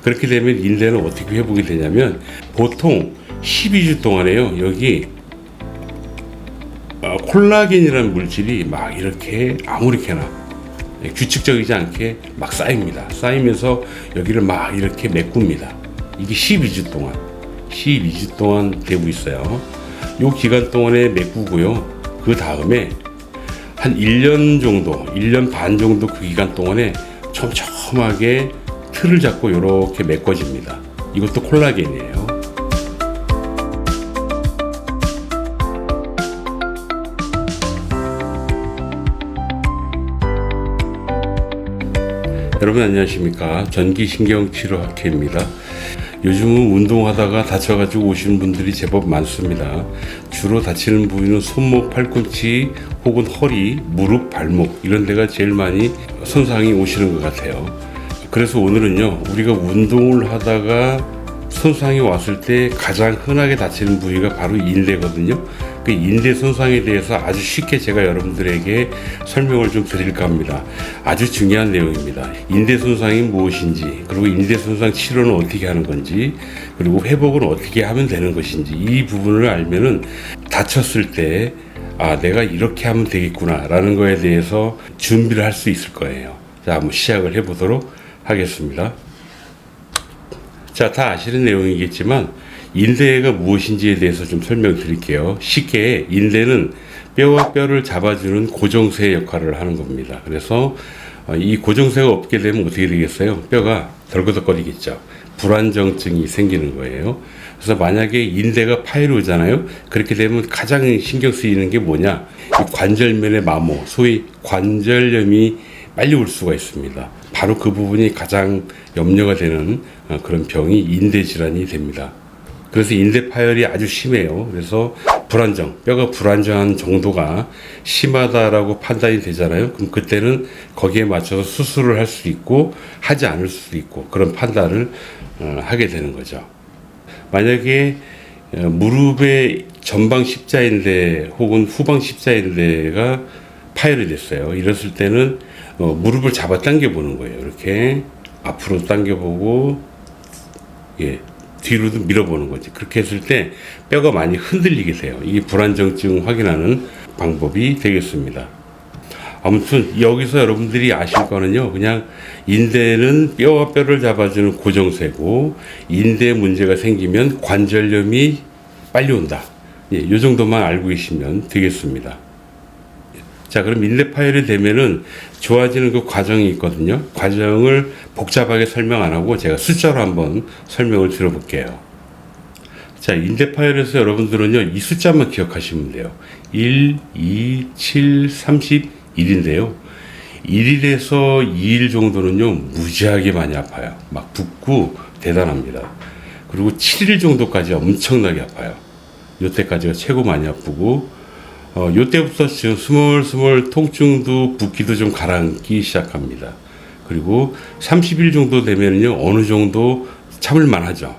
그렇게 되면 인대는 어떻게 회복이 되냐면 보통 12주 동안에요. 여기 콜라겐이라는 물질이 막 이렇게 아무렇게나 규칙적이지 않게 막 쌓입니다. 쌓이면서 여기를 막 이렇게 메꿉니다. 이게 12주 동안 되고 있어요. 이 기간 동안에 메꾸고요. 그 다음에 한 1년 정도, 1년 반 정도 그 기간 동안에 촘촘하게 틀을 잡고 이렇게 메꿔집니다. 이것도 콜라겐이에요. 여러분 안녕하십니까. 전기신경치료학회입니다. 요즘은 운동하다가 다쳐가지고 오시는 분들이 제법 많습니다. 주로 다치는 부위는 손목, 팔꿈치 혹은 허리, 무릎, 발목 이런 데가 제일 많이 손상이 오시는 것 같아요. 그래서 오늘은요, 우리가 운동을 하다가 손상이 왔을 때 가장 흔하게 다치는 부위가 바로 인대거든요. 그 인대 손상에 대해서 아주 쉽게 제가 여러분들에게 설명을 좀 드릴까 합니다. 아주 중요한 내용입니다. 인대 손상이 무엇인지, 그리고 인대 손상 치료는 어떻게 하는 건지, 그리고 회복은 어떻게 하면 되는 것인지, 이 부분을 알면은 다쳤을 때 내가 이렇게 하면 되겠구나 라는 거에 대해서 준비를 할 수 있을 거예요. 자, 한번 시작을 해보도록 하겠습니다. 자, 다 아시는 내용이겠지만 인대가 무엇인지에 대해서 좀 설명드릴게요. 쉽게 인대는 뼈와 뼈를 잡아주는 고정세 역할을 하는 겁니다. 그래서 이 고정세가 없게 되면 어떻게 되겠어요? 뼈가 덜거덕거리겠죠. 불안정증이 생기는 거예요. 그래서 만약에 인대가 파열이 오잖아요. 그렇게 되면 가장 신경 쓰이는 게 뭐냐? 이 관절면의 마모, 소위 관절염이 빨리 올 수가 있습니다. 바로 그 부분이 가장 염려가 되는 그런 병이 인대 질환이 됩니다. 그래서 인대 파열이 아주 심해요. 그래서 뼈가 불안정한 정도가 심하다라고 판단이 되잖아요. 그럼 그때는 거기에 맞춰서 수술을 할 수도 있고 하지 않을 수도 있고 그런 판단을 하게 되는 거죠. 만약에 무릎의 전방 십자인대 혹은 후방 십자인대가 파열이 됐어요. 이랬을 때는 무릎을 잡아 당겨 보는 거예요. 이렇게 앞으로 당겨 보고 뒤로도 밀어보는 거지. 그렇게 했을 때 뼈가 많이 흔들리게 돼요. 이게 불안정증 확인하는 방법이 되겠습니다. 아무튼 여기서 여러분들이 아실 거는요, 그냥 인대는 뼈와 뼈를 잡아주는 고정세고 인대 문제가 생기면 관절염이 빨리 온다. 이 정도만 알고 계시면 되겠습니다. 자, 그럼 인대 파열이 되면은 좋아지는 그 과정이 있거든요. 과정을 복잡하게 설명 안 하고 제가 숫자로 한번 설명을 들어볼게요. 자, 인대 파열에서 여러분들은요, 이 숫자만 기억하시면 돼요. 1, 2, 7, 31인데요. 1일에서 2일 정도는요, 무지하게 많이 아파요. 막 붓고 대단합니다. 그리고 7일 정도까지 엄청나게 아파요. 요때까지가 최고 많이 아프고, 요때부터 지금 스멀스멀 통증도 붓기도 좀 가라앉기 시작합니다. 그리고 30일 정도 되면요, 어느 정도 참을만 하죠.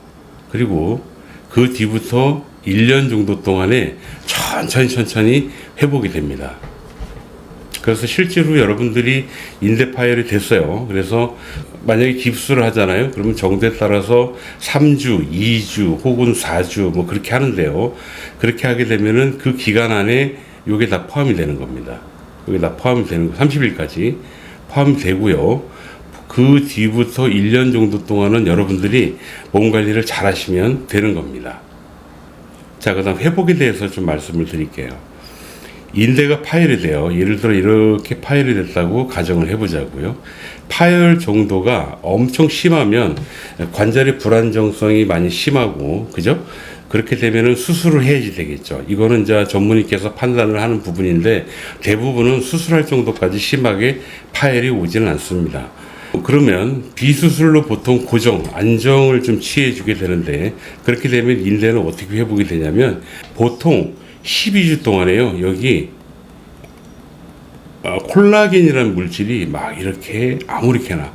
그리고 그 뒤부터 1년 정도 동안에 천천히 회복이 됩니다. 그래서 실제로 여러분들이 인대 파열이 됐어요. 그래서 만약에 깁스를 하잖아요. 그러면 정도에 따라서 3주, 2주 혹은 4주 뭐 그렇게 하는데요. 그렇게 하게 되면은 그 기간 안에 요게 다 포함이 되는 겁니다. 요게 다 포함이 되는 거 30일까지 포함이 되고요. 그 뒤부터 1년 정도 동안은 여러분들이 몸 관리를 잘 하시면 되는 겁니다. 자, 그다음 회복에 대해서 좀 말씀을 드릴게요. 인대가 파열이 돼요. 예를 들어 이렇게 파열이 됐다고 가정을 해보자고요. 파열 정도가 엄청 심하면 관절의 불안정성이 많이 심하고, 그죠? 그렇게 되면은 수술을 해야지 되겠죠. 이거는 이제 전문의께서 판단을 하는 부분인데 대부분은 수술할 정도까지 심하게 파열이 오지는 않습니다. 그러면 비수술로 보통 고정, 안정을 좀 취해주게 되는데 그렇게 되면 인대는 어떻게 회복이 되냐면 보통 12주 동안에요. 여기 콜라겐이라는 물질이 막 이렇게 아무렇게나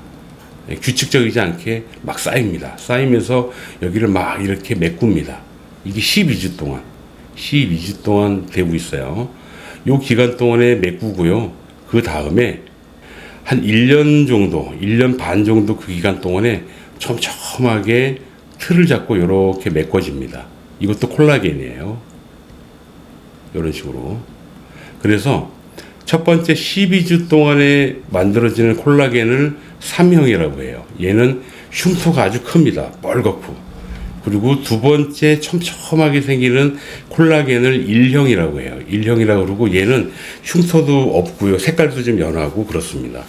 규칙적이지 않게 막 쌓입니다. 쌓이면서 여기를 막 이렇게 메꿉니다. 이게 12주 동안 되고 있어요. 이 기간 동안에 메꾸고요. 그 다음에 한 1년 정도, 1년 반 정도 그 기간 동안에 촘촘하게 틀을 잡고 이렇게 메꿔집니다. 이것도 콜라겐이에요. 이런 식으로. 그래서 첫 번째 12주 동안에 만들어지는 콜라겐을 3형이라고 해요. 얘는 흉터가 아주 큽니다. 뻘겋고. 그리고 두 번째 촘촘하게 생기는 콜라겐을 1형이라고 해요. 1형이라고 그러고 얘는 흉터도 없고요. 색깔도 좀 연하고 그렇습니다.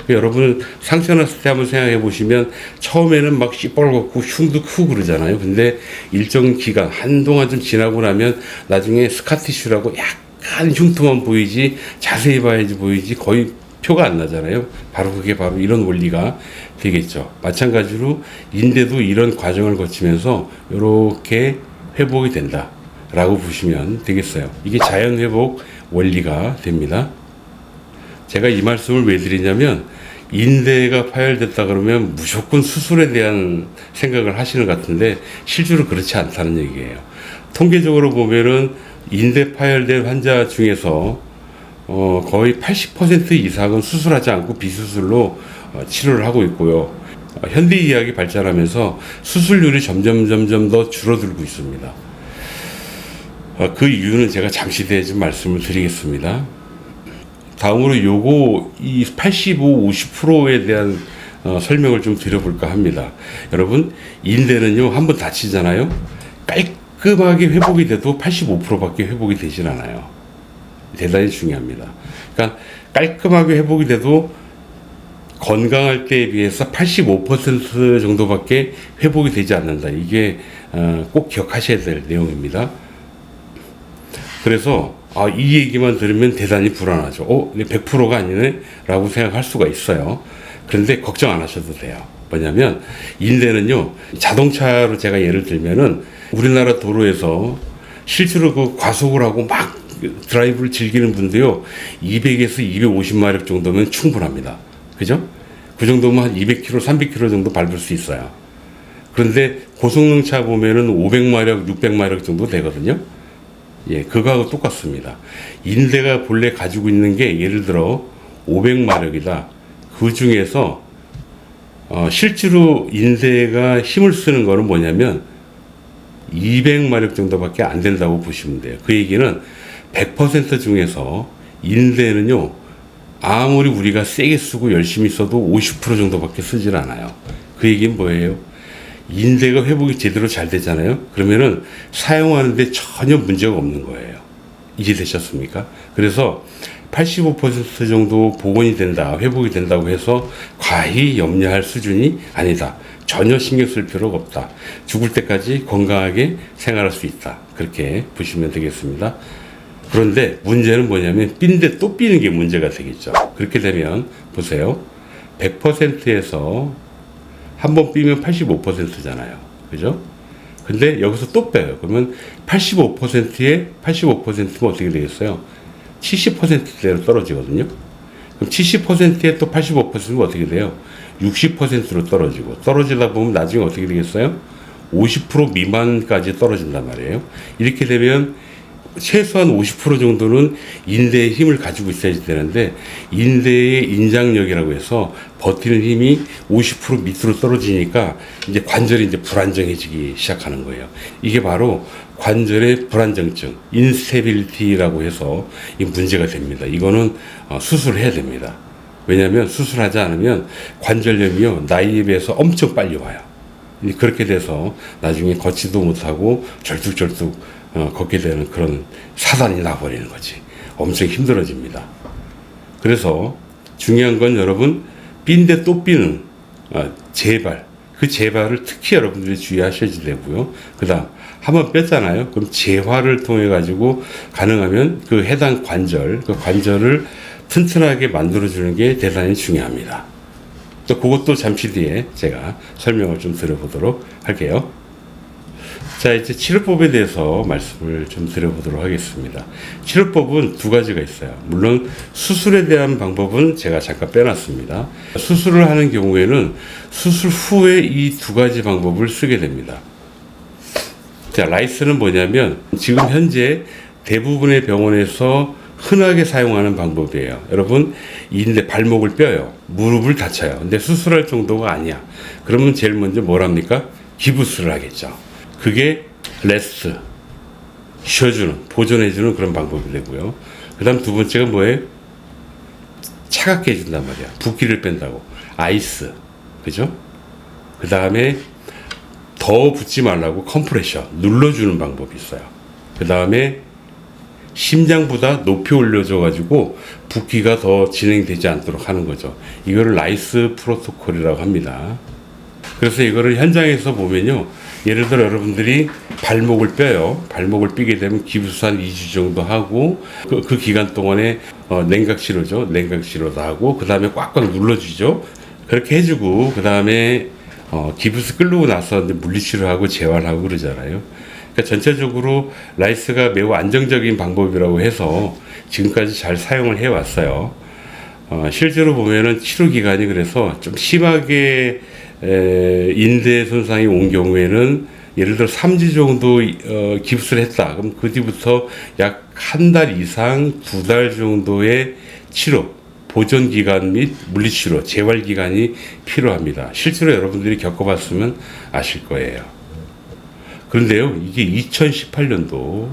여러분 상처 났을 때 한번 생각해 보시면 처음에는 막 시뻘겋고 흉도 크고 그러잖아요. 근데 일정 기간 한동안 좀 지나고 나면 나중에 스카티슈라고 약간 흉터만 보이지 자세히 봐야지 보이지 거의 표가 안 나잖아요. 바로 그게 바로 이런 원리가 되겠죠. 마찬가지로 인대도 이런 과정을 거치면서 이렇게 회복이 된다라고 보시면 되겠어요. 이게 자연 회복 원리가 됩니다. 제가 이 말씀을 왜 드리냐면 인대가 파열됐다 그러면 무조건 수술에 대한 생각을 하시는 것 같은데 실제로 그렇지 않다는 얘기예요. 통계적으로 보면은 인대 파열된 환자 중에서 거의 80% 이상은 수술하지 않고 비수술로 치료를 하고 있고요. 현대의학이 발전하면서 수술률이 점점 더 줄어들고 있습니다. 그 이유는 제가 잠시 뒤에 좀 말씀을 드리겠습니다. 다음으로 이 85, 50%에 대한 설명을 좀 드려볼까 합니다. 여러분, 인대는요, 한번 다치잖아요? 깔끔하게 회복이 돼도 85%밖에 회복이 되질 않아요. 대단히 중요합니다. 그러니까 깔끔하게 회복이 돼도 건강할 때에 비해서 85% 정도밖에 회복이 되지 않는다. 이게 꼭 기억하셔야 될 내용입니다. 그래서 이 얘기만 들으면 대단히 불안하죠. 100%가 아니네? 라고 생각할 수가 있어요. 그런데 걱정 안 하셔도 돼요. 뭐냐면 인대는요, 자동차로 제가 예를 들면은 우리나라 도로에서 실제로 그 과속을 하고 막 드라이브를 즐기는 분도요, 200에서 250마력 정도면 충분합니다. 그죠? 그 정도면 한 200km, 300km 정도 밟을 수 있어요. 그런데 고성능 차 보면은 500마력, 600마력 정도 되거든요. 예, 그거하고 똑같습니다. 인대가 본래 가지고 있는 게 예를 들어 500마력이다. 그 중에서 실제로 인대가 힘을 쓰는 거는 뭐냐면 200마력 정도밖에 안 된다고 보시면 돼요. 그 얘기는 100% 중에서 인대는요, 아무리 우리가 세게 쓰고 열심히 써도 50% 정도밖에 쓰질 않아요. 그 얘기는 뭐예요? 인대가 회복이 제대로 잘 되잖아요. 그러면은 사용하는데 전혀 문제가 없는 거예요. 이해되셨습니까? 그래서 85% 정도 복원이 된다, 회복이 된다고 해서 과히 염려할 수준이 아니다. 전혀 신경 쓸 필요가 없다. 죽을 때까지 건강하게 생활할 수 있다. 그렇게 보시면 되겠습니다. 그런데 문제는 뭐냐면 삔데 또 삐는 게 문제가 되겠죠. 그렇게 되면 보세요. 100%에서 한 번 삐면 85%잖아요. 그죠? 근데 여기서 또 빼요. 그러면 85%에 85%면 어떻게 되겠어요? 70%대로 떨어지거든요. 그럼 70%에 또 85%면 어떻게 돼요? 60%로 떨어지고, 떨어지다 보면 나중에 어떻게 되겠어요? 50% 미만까지 떨어진단 말이에요. 이렇게 되면 최소한 50% 정도는 인대의 힘을 가지고 있어야 되는데, 인대의 인장력이라고 해서 버티는 힘이 50% 밑으로 떨어지니까 이제 관절이 이제 불안정해지기 시작하는 거예요. 이게 바로 관절의 불안정증, 인스테빌리티라고 해서 이 문제가 됩니다. 이거는 수술해야 됩니다. 왜냐하면 수술하지 않으면 관절염이요, 나이에 비해서 엄청 빨리 와요. 그렇게 돼서 나중에 걷지도 못하고 절뚝절뚝 걷게 되는 그런 사단이 나버리는 거지. 엄청 힘들어집니다. 그래서 중요한 건 여러분, 삔데 또 삐는 재발, 그 재발을 특히 여러분들이 주의하셔야 되고요. 그 다음 한번 뺐잖아요. 그럼 재활을 통해 가지고 가능하면 그 해당 관절, 그 관절을 튼튼하게 만들어주는 게 대단히 중요합니다. 또 그것도 잠시 뒤에 제가 설명을 좀 드려보도록 할게요. 자, 이제 치료법에 대해서 말씀을 좀 드려보도록 하겠습니다. 치료법은 두 가지가 있어요. 물론 수술에 대한 방법은 제가 잠깐 빼놨습니다. 수술을 하는 경우에는 수술 후에 이 두 가지 방법을 쓰게 됩니다. 자, 라이스는 뭐냐면 지금 현재 대부분의 병원에서 흔하게 사용하는 방법이에요. 여러분, 인대 발목을 뼈요. 무릎을 다쳐요. 근데 수술할 정도가 아니야. 그러면 제일 먼저 뭘 합니까? 기부스를 하겠죠. 그게 레스트, 쉬어주는, 보존해주는 그런 방법이 되고요. 그 다음 두 번째가 뭐예요? 차갑게 해준단 말이야. 붓기를 뺀다고. 아이스. 그죠? 그 다음에 더 붓지 말라고 컴프레셔. 눌러주는 방법이 있어요. 그 다음에 심장보다 높이 올려줘가지고 붓기가 더 진행되지 않도록 하는 거죠. 이거를 라이스 프로토콜이라고 합니다. 그래서 이거를 현장에서 보면요. 예를 들어 여러분들이 발목을 뼈요. 발목을 삐게 되면 기부스 한 2주 정도 하고 그 기간 동안에 냉각치료죠. 냉각치료도 하고 그 다음에 꽉꽉 눌러주죠. 그렇게 해주고 그 다음에 기부스 끌고 나서 물리치료하고 재활하고 그러잖아요. 그러니까 전체적으로 라이스가 매우 안정적인 방법이라고 해서 지금까지 잘 사용을 해왔어요. 실제로 보면은 치료 기간이 그래서 좀 심하게 인대 손상이 온 경우에는 예를 들어 3주 정도 깁스를 했다. 그럼 그 뒤부터 약 한 달 이상 2달 정도의 치료, 보존 기간 및 물리치료, 재활 기간이 필요합니다. 실제로 여러분들이 겪어봤으면 아실 거예요. 그런데요, 이게 2018년도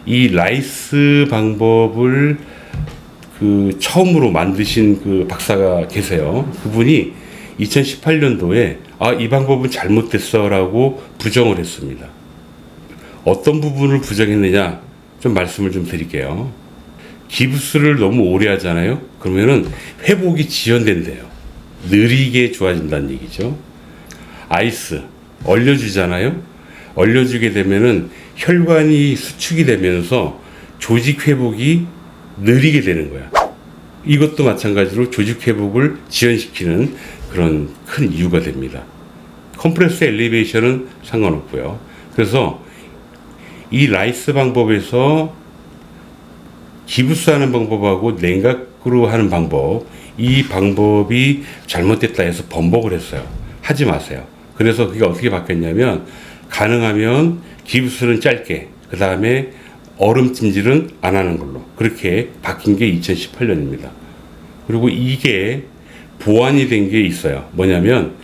이 라이스 방법을 처음으로 만드신 그 박사가 계세요. 그분이 2018년도에 이 방법은 잘못됐어라고 부정을 했습니다. 어떤 부분을 부정했느냐 좀 말씀을 좀 드릴게요. 기부스를 너무 오래 하잖아요. 그러면은 회복이 지연된대요. 느리게 좋아진다는 얘기죠. 아이스 얼려주잖아요. 얼려주게 되면은 혈관이 수축이 되면서 조직 회복이 느리게 되는 거야. 이것도 마찬가지로 조직 회복을 지연시키는 그런 큰 이유가 됩니다. 컴프레스 엘리베이션은 상관없고요. 그래서 이 라이스 방법에서 기부스 하는 방법하고 냉각으로 하는 방법, 이 방법이 잘못됐다 해서 번복을 했어요. 하지 마세요. 그래서 그게 어떻게 바뀌었냐면 가능하면 기부스는 짧게, 그 다음에 얼음찜질은 안 하는 걸로 그렇게 바뀐 게 2018년입니다. 그리고 이게 보완이 된 게 있어요. 뭐냐면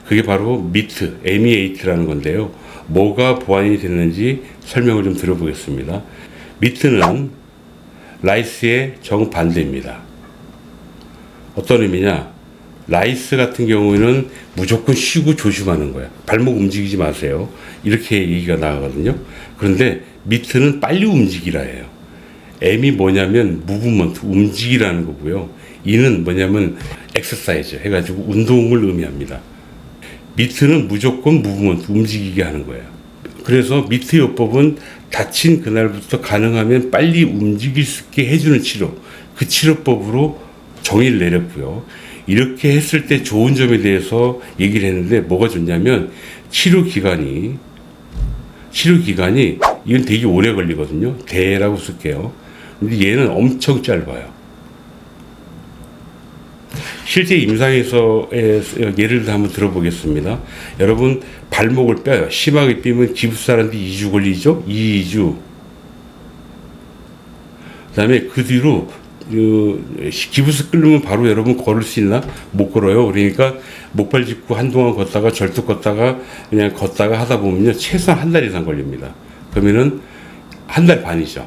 그게 바로 미트, MEAT라는 건데요. 뭐가 보완이 됐는지 설명을 좀 드려보겠습니다. 미트는 라이스의 정반대입니다. 어떤 의미냐? 라이스 같은 경우에는 무조건 쉬고 조심하는 거야. 발목 움직이지 마세요. 이렇게 얘기가 나가거든요. 그런데 미트는 빨리 움직이라 해요. M이 뭐냐면 무브먼트, 움직이라는 거고요. E는 뭐냐면 엑서사이즈 해가지고 운동을 의미합니다. 미트는 무조건 무브먼트, 움직이게 하는 거예요. 그래서 미트 요법은 다친 그날부터 가능하면 빨리 움직일 수 있게 해주는 치료, 그 치료법으로 정의를 내렸고요. 이렇게 했을 때 좋은 점에 대해서 얘기를 했는데 뭐가 좋냐면 치료 기간이 이건 되게 오래 걸리거든요. 대라고 쓸게요. 근데 얘는 엄청 짧아요. 실제 임상에서 예를 들어 한번 들어보겠습니다. 여러분 발목을 뼈요. 심하게 삐면 기부스하는데 2주 걸리죠? 2주. 그 다음에 그 뒤로 기부스 끌면 바로 여러분 걸을 수 있나? 못 걸어요. 그러니까 목발 짚고 한동안 걷다가 절뚝 걷다가 그냥 걷다가 하다 보면요. 최소한 한 달 이상 걸립니다. 그러면은 한 달 반이죠.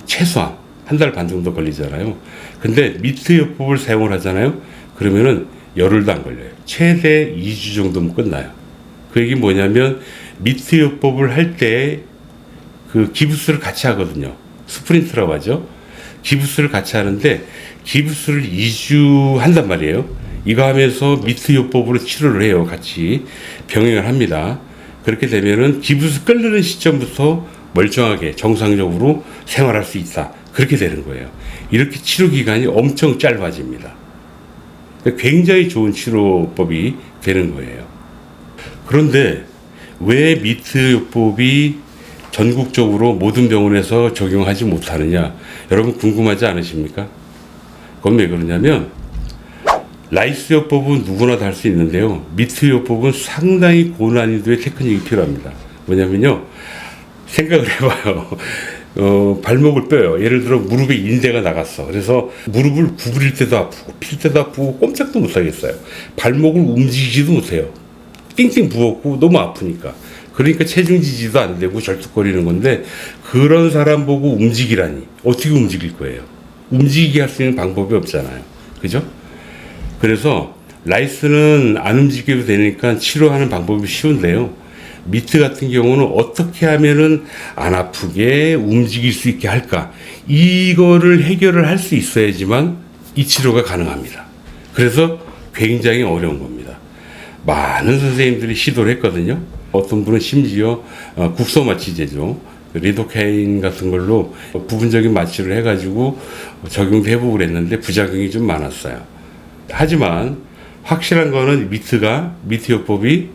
최소한 한 달 반 정도 걸리잖아요. 근데 미트 요법을 사용을 하잖아요. 그러면은 열흘도 안 걸려요. 최대 2주 정도면 끝나요. 그 얘기 뭐냐면 미트 요법을 할 때 그 기부스를 같이 하거든요. 스프린트라고 하죠. 기부스를 같이 하는데 기부스를 2주 한단 말이에요. 이거 하면서 미트 요법으로 치료를 해요. 같이 병행을 합니다. 그렇게 되면은 기부스 끌는 시점부터 멀쩡하게 정상적으로 생활할 수 있다. 그렇게 되는 거예요. 이렇게 치료 기간이 엄청 짧아집니다. 굉장히 좋은 치료법이 되는 거예요. 그런데 왜 미트 요법이 전국적으로 모든 병원에서 적용하지 못하느냐? 여러분 궁금하지 않으십니까? 그건 왜 그러냐면 라이스 요법은 누구나 다 할 수 있는데요. 미트 요법은 상당히 고난이도의 테크닉이 필요합니다. 뭐냐면요. 생각을 해봐요. 발목을 뼈요. 예를 들어 무릎에 인대가 나갔어. 그래서 무릎을 구부릴 때도 아프고 필 때도 아프고 꼼짝도 못 하겠어요. 발목을 움직이지도 못해요. 띵띵 부었고 너무 아프니까. 그러니까 체중 지지도 안 되고 절뚝거리는 건데, 그런 사람 보고 움직이라니 어떻게 움직일 거예요? 움직이게 할 수 있는 방법이 없잖아요. 그죠? 그래서 라이스는 안 움직여도 되니까 치료하는 방법이 쉬운데요. 미트 같은 경우는 어떻게 하면은 안 아프게 움직일 수 있게 할까? 이거를 해결을 할 수 있어야지만 이 치료가 가능합니다. 그래서 굉장히 어려운 겁니다. 많은 선생님들이 시도를 했거든요. 어떤 분은 심지어 국소 마취제죠. 리도케인 같은 걸로 부분적인 마취를 해가지고 적용도 해보고 그랬는데 부작용이 좀 많았어요. 하지만 확실한 거는 미트 요법이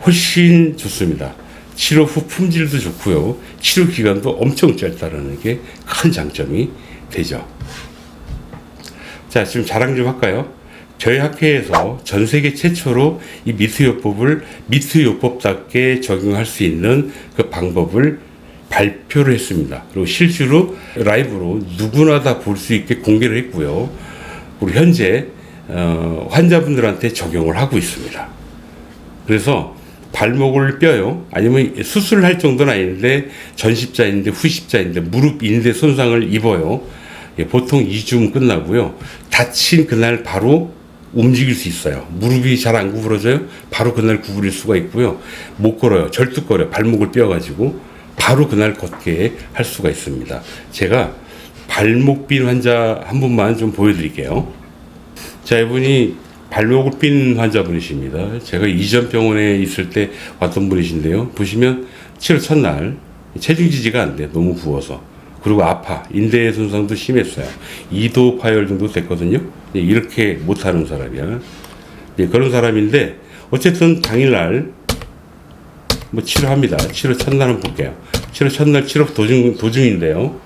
훨씬 좋습니다. 치료 후 품질도 좋고요. 치료 기간도 엄청 짧다는 게 큰 장점이 되죠. 자, 지금 자랑 좀 할까요? 저희 학회에서 전 세계 최초로 이 미트 요법을 미트 요법답게 적용할 수 있는 그 방법을 발표를 했습니다. 그리고 실제로 라이브로 누구나 다 볼 수 있게 공개를 했고요. 그리고 현재 환자분들한테 적용을 하고 있습니다. 그래서 발목을 뼈요, 아니면 수술을 할 정도는 아닌데 전십자인데 후십자인데 무릎 인대 손상을 입어요. 보통 2주면 끝나고요. 다친 그날 바로 움직일 수 있어요. 무릎이 잘 안 구부러져요. 바로 그날 구부릴 수가 있고요. 못 걸어요. 절뚝거려. 발목을 뼈가지고 바로 그날 걷게 할 수가 있습니다. 제가 발목 삔 환자 한 분만 좀 보여드릴게요. 자, 이분이 발목을 삔 환자분이십니다. 제가 이전 병원에 있을 때 왔던 분이신데요. 보시면 치료 첫날 체중 지지가 안 돼. 너무 부어서. 그리고 아파. 인대 손상도 심했어요. 2도 파열 정도 됐거든요. 이렇게 못하는 사람이야. 그런 사람인데 어쨌든 당일날 뭐 치료합니다. 치료 첫날 한번 볼게요. 치료 첫날 치료 도중인데요.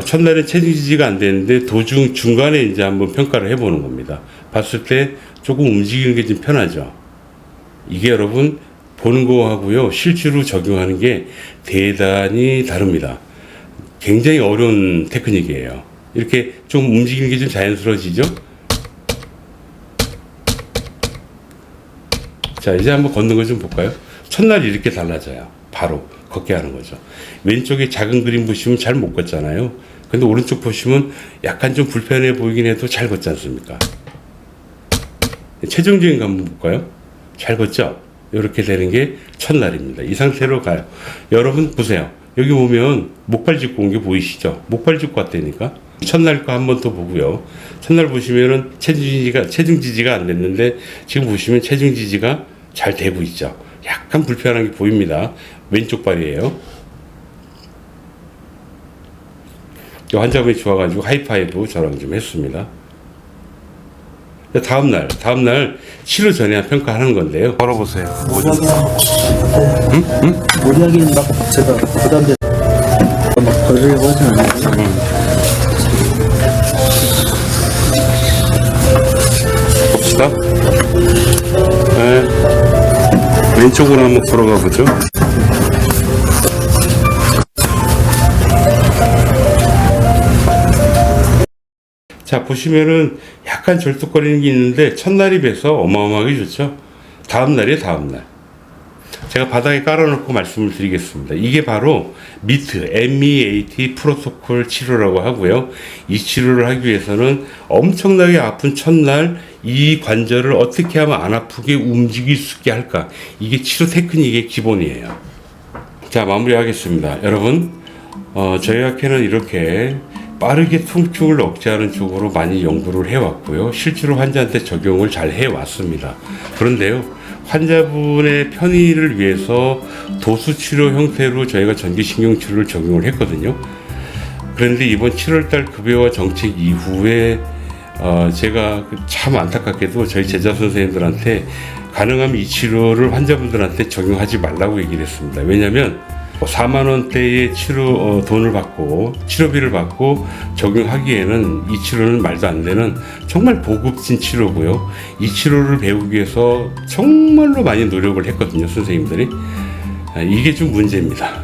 첫날에 체중 지지가 안 되는데 도중 중간에 이제 한번 평가를 해보는 겁니다. 봤을 때 조금 움직이는 게 좀 편하죠. 이게 여러분 보는 거하고요 실제로 적용하는 게 대단히 다릅니다. 굉장히 어려운 테크닉이에요. 이렇게 좀 움직이는 게 좀 자연스러워지죠. 자, 이제 한번 걷는 거 좀 볼까요? 첫날 이렇게 달라져요. 바로 걷게 하는 거죠. 왼쪽에 작은 그림 보시면 잘 못 걷잖아요. 근데 오른쪽 보시면 약간 좀 불편해 보이긴 해도 잘 걷지 않습니까? 최종적인 거 한번 볼까요? 잘 걷죠? 이렇게 되는 게 첫날입니다. 이 상태로 가요. 여러분 보세요. 여기 보면 목발 짚고 온 게 보이시죠? 목발 짚고 왔다니까. 첫날 거 한 번 더 보고요. 첫날 보시면은 체중 지지가 안 됐는데 지금 보시면 체중 지지가 잘 되고 있죠. 약간 불편한 게 보입니다. 왼쪽 발이에요. 이 환자분이 좋아가지고 하이파이브 저랑 좀 했습니다. 다음날 치료 전에 평가하는 건데요. 걸어보세요. 무리하게 막 제가 부담돼 막 걸으려고 하진 않아요. 봅시다. 네. 왼쪽으로 한번 걸어가 보죠. 자, 보시면은 약간 절뚝거리는 게 있는데 첫날에 비해서 어마어마하게 좋죠. 다음날이에요. 다음날. 제가 바닥에 깔아놓고 말씀을 드리겠습니다. 이게 바로 미트, MEAT 프로토콜 치료라고 하고요. 이 치료를 하기 위해서는 엄청나게 아픈 첫날 이 관절을 어떻게 하면 안 아프게 움직일 수 있게 할까. 이게 치료 테크닉의 기본이에요. 자, 마무리하겠습니다. 여러분, 저희 학회는 이렇게 빠르게 통증을 억제하는 쪽으로 많이 연구를 해왔고요. 실제로 환자한테 적용을 잘 해왔습니다. 그런데요, 환자분의 편의를 위해서 도수치료 형태로 저희가 전기신경치료를 적용을 했거든요. 그런데 이번 7월달 급여와 정책 이후에 제가 참 안타깝게도 저희 제자 선생님들한테 가능하면 이 치료를 환자분들한테 적용하지 말라고 얘기를 했습니다. 왜냐하면 4만 원대의 치료 돈을 받고 치료비를 받고 적용하기에는 이 치료는 말도 안 되는 정말 고급진 치료고요. 이 치료를 배우기 위해서 정말로 많이 노력을 했거든요, 선생님들이. 이게 좀 문제입니다.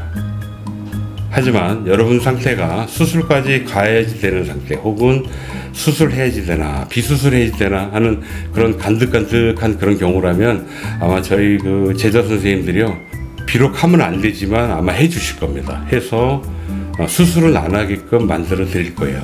하지만 여러분 상태가 수술까지 가야지 되는 상태, 혹은 수술해야지 되나 비수술해야지 되나 하는 그런 간득간득한 그런 경우라면 아마 저희 그 제자 선생님들이요, 비록 하면 안 되지만 아마 해주실 겁니다. 해서 수술은 안 하게끔 만들어 드릴 거예요.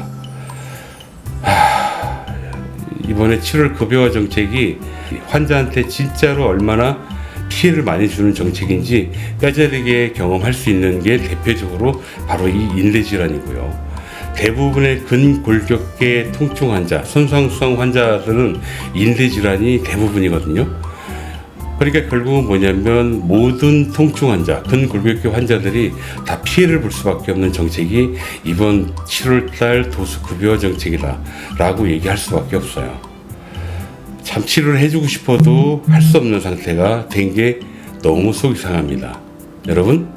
이번에 7월 급여화 정책이 환자한테 진짜로 얼마나 피해를 많이 주는 정책인지 뼈저리게 경험할 수 있는 게 대표적으로 바로 이 인대질환이고요. 대부분의 근골격계 통증 환자, 손상수상 환자들은 인대질환이 대부분이거든요. 그러니까 결국은 뭐냐면 모든 통증 환자, 근골격계 환자들이 다 피해를 볼 수밖에 없는 정책이 이번 7월달 도수급여화 정책이다 라고 얘기할 수밖에 없어요. 참 치료를 해주고 싶어도 할 수 없는 상태가 된 게 너무 속이 상합니다. 여러분,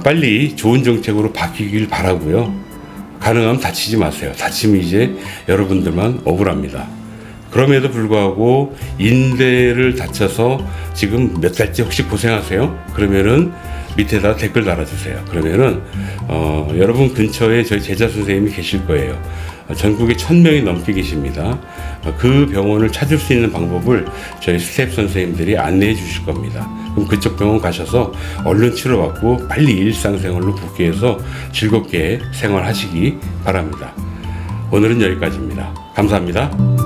빨리 좋은 정책으로 바뀌길 바라고요. 가능하면 다치지 마세요. 다치면 이제 여러분들만 억울합니다. 그럼에도 불구하고 인대를 다쳐서 지금 몇 달째 혹시 고생하세요? 그러면은 밑에다 댓글 달아주세요. 그러면은 여러분 근처에 저희 제자 선생님이 계실 거예요. 전국에 1000명이 넘게 계십니다. 그 병원을 찾을 수 있는 방법을 저희 스텝 선생님들이 안내해 주실 겁니다. 그럼 그쪽 병원 가셔서 얼른 치료받고 빨리 일상생활로 복귀해서 즐겁게 생활하시기 바랍니다. 오늘은 여기까지입니다. 감사합니다.